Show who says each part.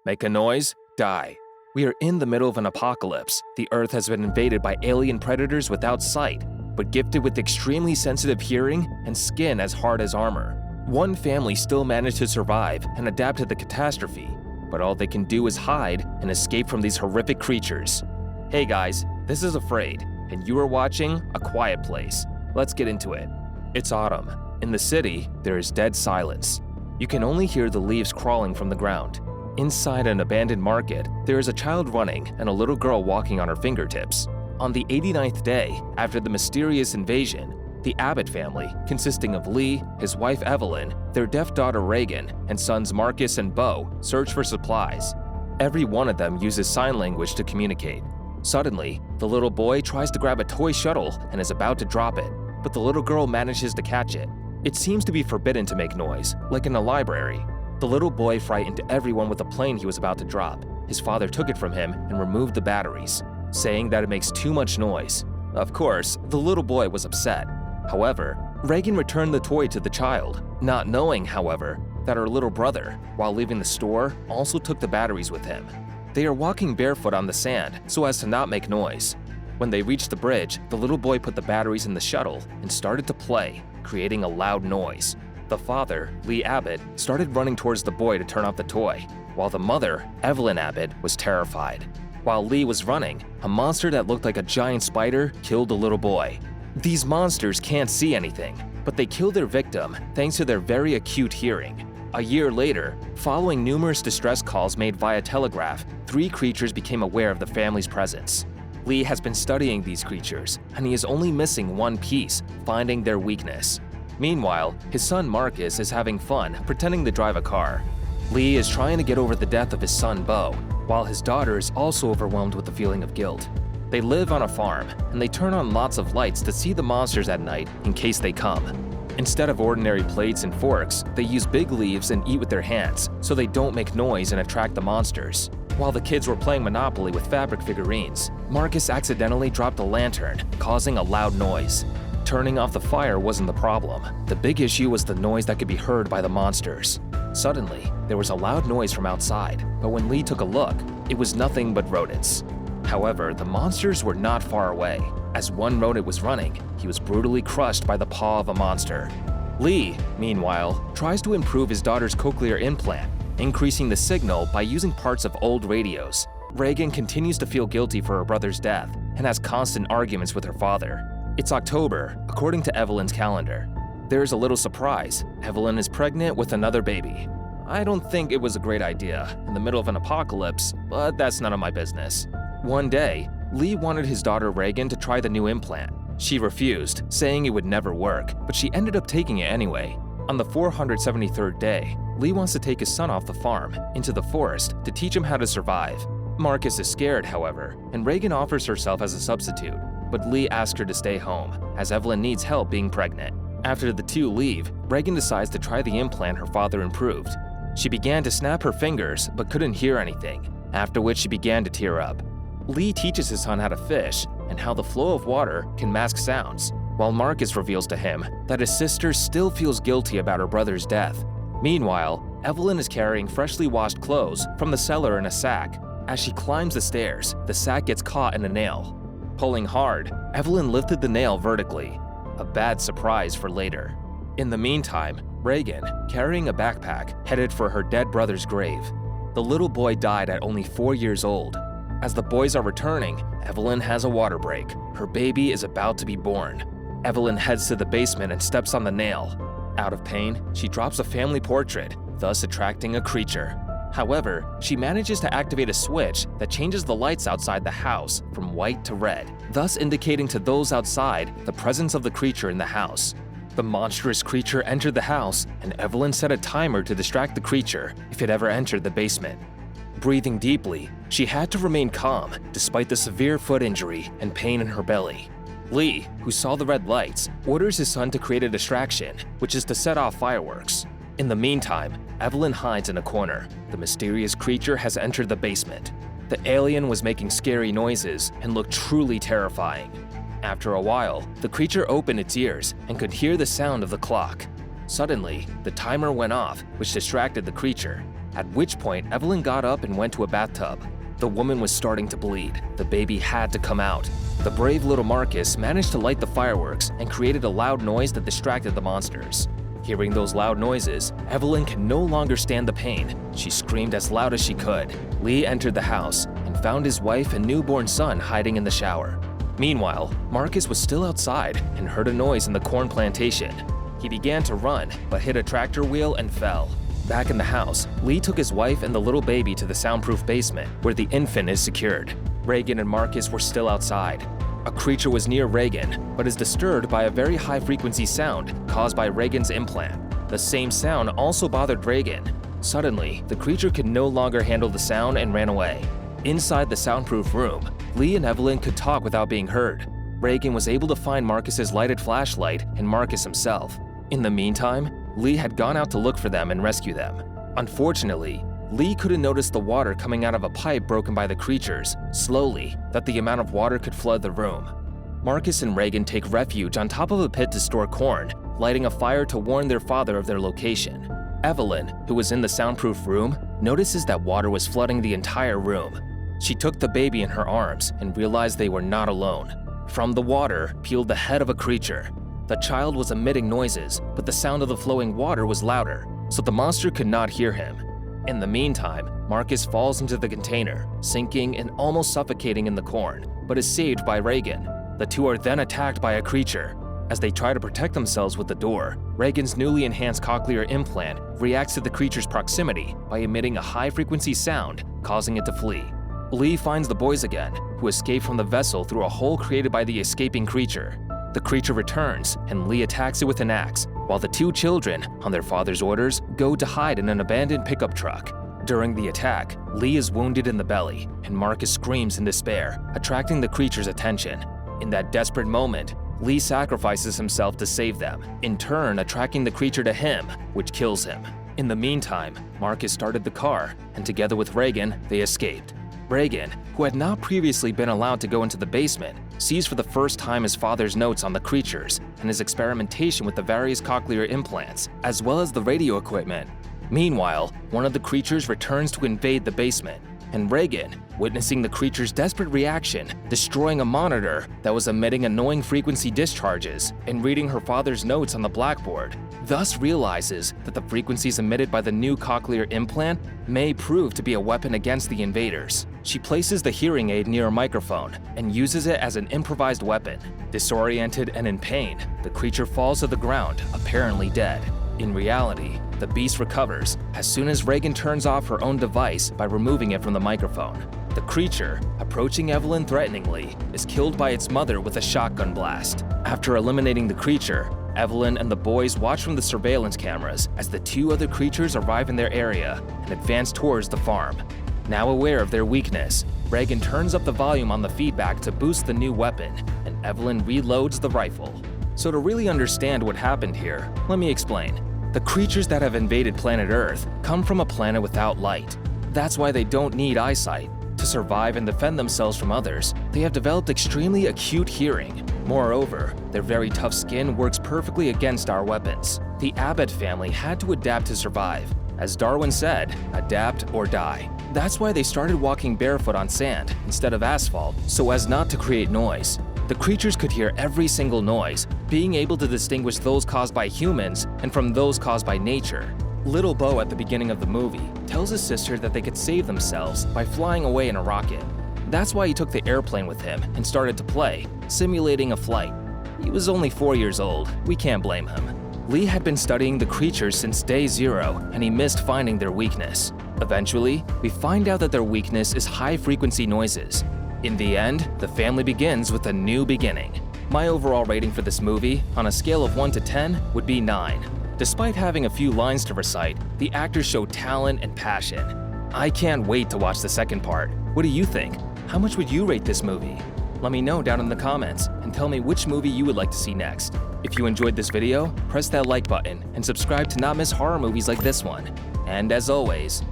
Speaker 1: Make a noise, die. We are in the middle of an apocalypse. The Earth has been invaded by alien predators without sight, but gifted with extremely sensitive hearing and skin as hard as armor. One family still managed to survive and adapt to the catastrophe, but all they can do is hide and escape from these horrific creatures. Hey guys, this is Afraid, and you are watching A Quiet Place. Let's get into it. It's autumn. In the city, there is dead silence. You can only hear the leaves crawling from the ground. Inside an abandoned market, there is a child running and a little girl walking on her fingertips. On the 89th day after the mysterious invasion, the Abbott family, consisting of Lee, his wife Evelyn, their deaf daughter Reagan, and sons Marcus and Bo, search for supplies. Every one of them uses sign language to communicate. Suddenly, the little boy tries to grab a toy shuttle and is about to drop it, but the little girl manages to catch it. It seems to be forbidden to make noise, like in a library. The little boy frightened everyone with the plane he was about to drop. His father took it from him and removed the batteries, saying that it makes too much noise. Of course, the little boy was upset. However, Reagan returned the toy to the child, not knowing, however, that her little brother, while leaving the store, also took the batteries with him. They are walking barefoot on the sand so as to not make noise. When they reached the bridge, the little boy put the batteries in the shuttle and started to play, creating a loud noise. The father, Lee Abbott, started running towards the boy to turn off the toy, while the mother, Evelyn Abbott, was terrified. While Lee was running, a monster that looked like a giant spider killed the little boy. These monsters can't see anything, but they kill their victim thanks to their very acute hearing. A year later, following numerous distress calls made via telegraph, 3 creatures became aware of the family's presence. Lee has been studying these creatures, and he is only missing one piece, finding their weakness. Meanwhile, his son Marcus is having fun pretending to drive a car. Lee is trying to get over the death of his son Bo, while his daughter is also overwhelmed with the feeling of guilt. They live on a farm, and they turn on lots of lights to see the monsters at night in case they come. Instead of ordinary plates and forks, they use big leaves and eat with their hands so they don't make noise and attract the monsters. While the kids were playing Monopoly with fabric figurines, Marcus accidentally dropped a lantern, causing a loud noise. Turning off the fire wasn't the problem. The big issue was the noise that could be heard by the monsters. Suddenly, there was a loud noise from outside, but when Lee took a look, it was nothing but rodents. However, the monsters were not far away. As one rodent was running, he was brutally crushed by the paw of a monster. Lee, meanwhile, tries to improve his daughter's cochlear implant, increasing the signal by using parts of old radios. Reagan continues to feel guilty for her brother's death and has constant arguments with her father. It's October, according to Evelyn's calendar. There is a little surprise. Evelyn is pregnant with another baby. I don't think it was a great idea in the middle of an apocalypse, but that's none of my business. One day, Lee wanted his daughter Reagan to try the new implant. She refused, saying it would never work, but she ended up taking it anyway. On the 473rd day, Lee wants to take his son off the farm, into the forest, to teach him how to survive. Marcus is scared, however, and Reagan offers herself as a substitute, but Lee asks her to stay home, as Evelyn needs help being pregnant. After the two leave, Reagan decides to try the implant her father improved. She began to snap her fingers, but couldn't hear anything, after which she began to tear up. Lee teaches his son how to fish and how the flow of water can mask sounds, while Marcus reveals to him that his sister still feels guilty about her brother's death. Meanwhile, Evelyn is carrying freshly washed clothes from the cellar in a sack. As she climbs the stairs, the sack gets caught in a nail. Pulling hard, Evelyn lifted the nail vertically, a bad surprise for later. In the meantime, Reagan, carrying a backpack, headed for her dead brother's grave. The little boy died at only 4 years old. As the boys are returning, Evelyn has a water break. Her baby is about to be born. Evelyn heads to the basement and steps on the nail. Out of pain, she drops a family portrait, thus attracting a creature. However, she manages to activate a switch that changes the lights outside the house from white to red, thus indicating to those outside the presence of the creature in the house. The monstrous creature entered the house, and Evelyn set a timer to distract the creature if it ever entered the basement. Breathing deeply, she had to remain calm despite the severe foot injury and pain in her belly. Lee, who saw the red lights, orders his son to create a distraction, which is to set off fireworks. In the meantime, Evelyn hides in a corner. The mysterious creature has entered the basement. The alien was making scary noises and looked truly terrifying. After a while, the creature opened its ears and could hear the sound of the clock. Suddenly, the timer went off, which distracted the creature. at which point Evelyn got up and went to a bathtub. The woman was starting to bleed. The baby had to come out. The brave little Marcus managed to light the fireworks and created a loud noise that distracted the monsters. Hearing those loud noises, Evelyn could no longer stand the pain. She screamed as loud as she could. Lee entered the house and found his wife and newborn son hiding in the shower. Meanwhile, Marcus was still outside and heard a noise in the corn plantation. He began to run, but hit a tractor wheel and fell. Back in the house, Lee took his wife and the little baby to the soundproof basement, where the infant is secured. Reagan and Marcus were still outside. A creature was near Reagan, but is disturbed by a very high-frequency sound caused by Reagan's implant. The same sound also bothered Reagan. Suddenly, the creature could no longer handle the sound and ran away. Inside the soundproof room, Lee and Evelyn could talk without being heard. Reagan was able to find Marcus's lighted flashlight and Marcus himself. In the meantime, Lee had gone out to look for them and rescue them. Unfortunately, Lee couldn't notice the water coming out of a pipe broken by the creatures, slowly, that the amount of water could flood the room. Marcus and Reagan take refuge on top of a pit to store corn, lighting a fire to warn their father of their location. Evelyn, who was in the soundproof room, notices that water was flooding the entire room. She took the baby in her arms and realized they were not alone. From the water peeled the head of a creature. The child was emitting noises, but the sound of the flowing water was louder, so the monster could not hear him. In the meantime, Marcus falls into the container, sinking and almost suffocating in the corn, but is saved by Reagan. The two are then attacked by a creature. As they try to protect themselves with the door, Reagan's newly enhanced cochlear implant reacts to the creature's proximity by emitting a high-frequency sound, causing it to flee. Lee finds the boys again, who escape from the vessel through a hole created by the escaping creature. The creature returns, and Lee attacks it with an axe, while the two children, on their father's orders, go to hide in an abandoned pickup truck. During the attack, Lee is wounded in the belly, and Marcus screams in despair, attracting the creature's attention. In that desperate moment, Lee sacrifices himself to save them, in turn attracting the creature to him, which kills him. In the meantime, Marcus started the car, and together with Reagan, they escaped. Reagan, who had not previously been allowed to go into the basement, sees for the first time his father's notes on the creatures and his experimentation with the various cochlear implants, as well as the radio equipment. Meanwhile, one of the creatures returns to invade the basement, and Reagan, witnessing the creature's desperate reaction, destroying a monitor that was emitting annoying frequency discharges and reading her father's notes on the blackboard, thus realizes that the frequencies emitted by the new cochlear implant may prove to be a weapon against the invaders. She places the hearing aid near a microphone and uses it as an improvised weapon. Disoriented and in pain, the creature falls to the ground, apparently dead. In reality, the beast recovers as soon as Reagan turns off her own device by removing it from the microphone. The creature, approaching Evelyn threateningly, is killed by its mother with a shotgun blast. After eliminating the creature, Evelyn and the boys watch from the surveillance cameras as the two other creatures arrive in their area and advance towards the farm. Now aware of their weakness, Reagan turns up the volume on the feedback to boost the new weapon, and Evelyn reloads the rifle. So to really understand what happened here, let me explain. The creatures that have invaded planet Earth come from a planet without light. That's why they don't need eyesight. To survive and defend themselves from others, they have developed extremely acute hearing. Moreover, their very tough skin works perfectly against our weapons. The Abbott family had to adapt to survive. As Darwin said, adapt or die. That's why they started walking barefoot on sand instead of asphalt, so as not to create noise. The creatures could hear every single noise, being able to distinguish those caused by humans and from those caused by nature. Little Bo at the beginning of the movie tells his sister that they could save themselves by flying away in a rocket. That's why he took the airplane with him and started to play, simulating a flight. He was only 4 years old, we can't blame him. Lee had been studying the creatures since day zero, and he missed finding their weakness. Eventually, we find out that their weakness is high-frequency noises. In the end, the family begins with a new beginning. My overall rating for this movie, on a scale of 1 to 10, would be 9. Despite having a few lines to recite, the actors show talent and passion. I can't wait to watch the second part. What do you think? How much would you rate this movie? Let me know down in the comments and tell me which movie you would like to see next. If you enjoyed this video, press that like button and subscribe to not miss horror movies like this one. And as always,